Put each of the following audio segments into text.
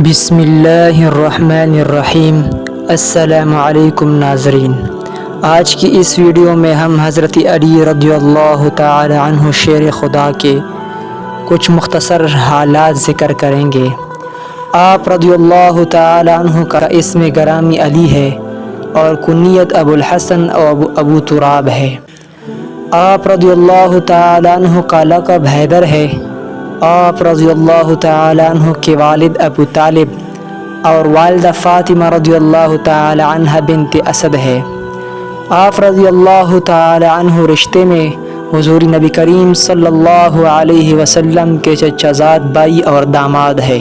بسم اللہ الرحمن الرحیم۔ السلام علیکم ناظرین، آج کی اس ویڈیو میں ہم حضرت علی رضی اللہ تعالی عنہ شیر خدا کے کچھ مختصر حالات ذکر کریں گے۔ آپ رضی اللہ تعالی عنہ کا اسم گرامی علی ہے اور کنیت ابو الحسن اور ابو تراب ہے۔ آپ رضی اللہ تعالی عنہ کا لقب حیدر ہے۔ آپ رضی اللہ تعالی عنہ کے والد ابو طالب اور والدہ فاطمہ رضی اللہ تعالی عنہ بنت اسد ہے۔ آپ رضی اللہ تعالی عنہ رشتے میں حضور نبی کریم صلی اللہ علیہ وسلم کے چچا زاد بھائی اور داماد ہے۔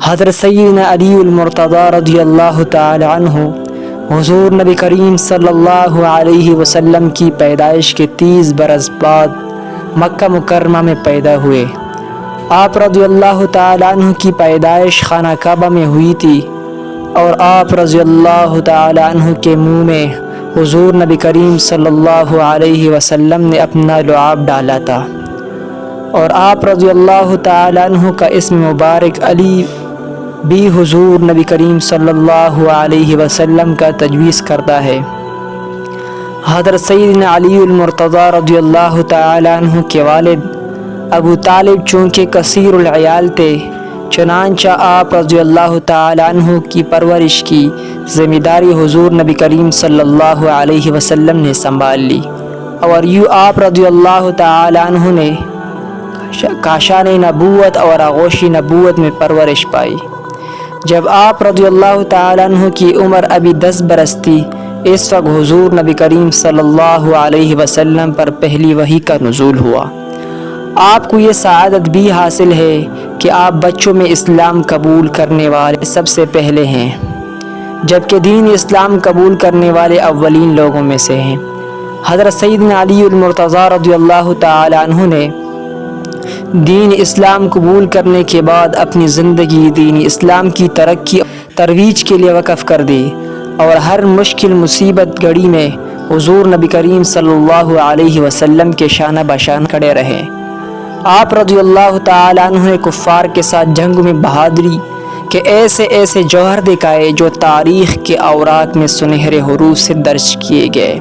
حضرت سیدنا علی المرتضی رضی اللہ تعالی عنہ حضور نبی کریم صلی اللہ علیہ وسلم کی پیدائش کے 30 برس بعد مکہ مکرمہ میں پیدا ہوئے۔ آپ رضی اللہ تعالی عنہ کی پیدائش خانہ کعبہ میں ہوئی تھی اور آپ رضی اللہ تعالی عنہ کے منہ میں حضور نبی کریم صلی اللہ علیہ وسلم نے اپنا لعاب ڈالا تھا، اور آپ رضی اللہ تعالی عنہ کا اسم مبارک علی بھی حضور نبی کریم صلی اللہ علیہ وسلم کا تجویز کرتا ہے۔ حضرت سیدنا علی المرتضی رضی اللہ تعالی عنہ کے والد ابو طالب چونکہ کثیر العیال تھے، چنانچہ آپ رضی اللہ تعالی عنہ کی پرورش کی ذمہ داری حضور نبی کریم صلی اللہ علیہ وسلم نے سنبھال لی، اور یوں آپ رضی اللہ تعالی عنہ نے کاشان نبوت اور آغوش نبوت میں پرورش پائی۔ جب آپ رضی اللہ تعالی عنہ کی عمر ابھی 10 برس تھی، اس وقت حضور نبی کریم صلی اللہ علیہ وسلم پر پہلی وحی کا نزول ہوا۔ آپ کو یہ سعادت بھی حاصل ہے کہ آپ بچوں میں اسلام قبول کرنے والے سب سے پہلے ہیں، جبکہ دین اسلام قبول کرنے والے اولین لوگوں میں سے ہیں۔ حضرت سیدنا علی المرتضی رضی اللہ تعالی عنہ نے دین اسلام قبول کرنے کے بعد اپنی زندگی دین اسلام کی ترقی ترویج کے لیے وقف کر دی، اور ہر مشکل مصیبت گھڑی میں حضور نبی کریم صلی اللہ علیہ وسلم کے شانہ بشانہ کھڑے رہے۔ آپ رضی اللہ تعالی عنہ نے کفار کے ساتھ جنگ میں بہادری کے ایسے جوہر دکھائے جو تاریخ کے اوراق میں سنہرے حروف سے درج کیے گئے۔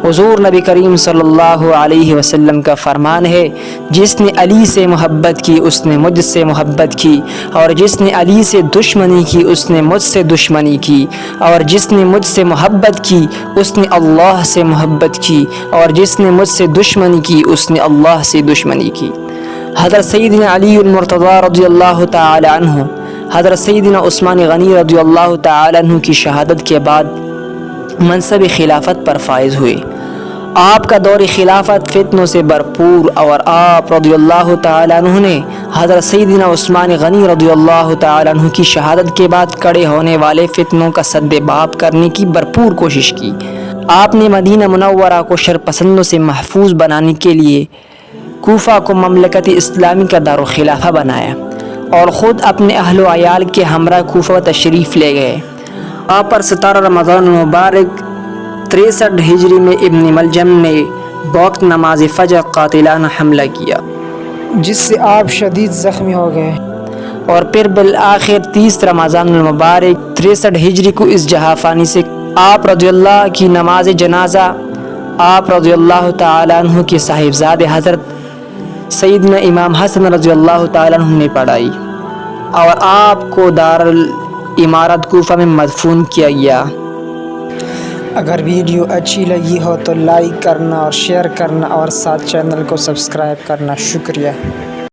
حضور نبی کریم صلی اللہ علیہ وسلم کا فرمان ہے، جس نے علی سے محبت کی اس نے مجھ سے محبت کی، اور جس نے علی سے دشمنی کی اس نے مجھ سے دشمنی کی، اور جس نے مجھ سے محبت کی اس نے اللہ سے محبت کی، اور جس نے مجھ سے دشمنی کی اس نے اللہ سے دشمنی کی۔ حضرت سیدنا علی المرتضی رضی اللہ تعالی عنہ حضرت سیدنا عثمان غنی رضی اللہ تعالی عنہ کی شہادت کے بعد منصب خلافت پر فائز ہوئے۔ آپ کا دور خلافت فتنوں سے بھرپور، اور آپ رضی اللہ تعالی عنہ نے حضرت سیدنا عثمان غنی رضی اللہ تعالی عنہ کی شہادت کے بعد کڑے ہونے والے فتنوں کا سد باب کرنے کی بھرپور کوشش کی۔ آپ نے مدینہ منورہ کو شر پسندوں سے محفوظ بنانے کے لیے کوفہ کو مملکت اسلامی کا دارالخلافہ بنایا، اور خود اپنے اہل و عیال کے ہمراہ کوفہ تشریف لے گئے۔ آپ پر 17 رمضان المبارک 63 ہجری میں ابن ملجم نے بوقت نماز فجر قاتلانہ حملہ کیا، جس سے آپ شدید زخمی ہو گئے، اور پھر بالآخر 30 رمضان المبارک 63 ہجری کو اس جہاں فانی سے آپ رضی اللہ کی نماز جنازہ آپ رضی اللہ تعالی عنہ کے صاحبزادے حضرت سیدنا امام حسن رضی اللہ تعالی عنہ نے پڑھائی، اور آپ کو دارالامارت کوفہ میں مدفون کیا گیا۔ اگر ویڈیو اچھی لگی ہو تو لائک کرنا اور شیئر کرنا، اور ساتھ چینل کو سبسکرائب کرنا۔ شکریہ۔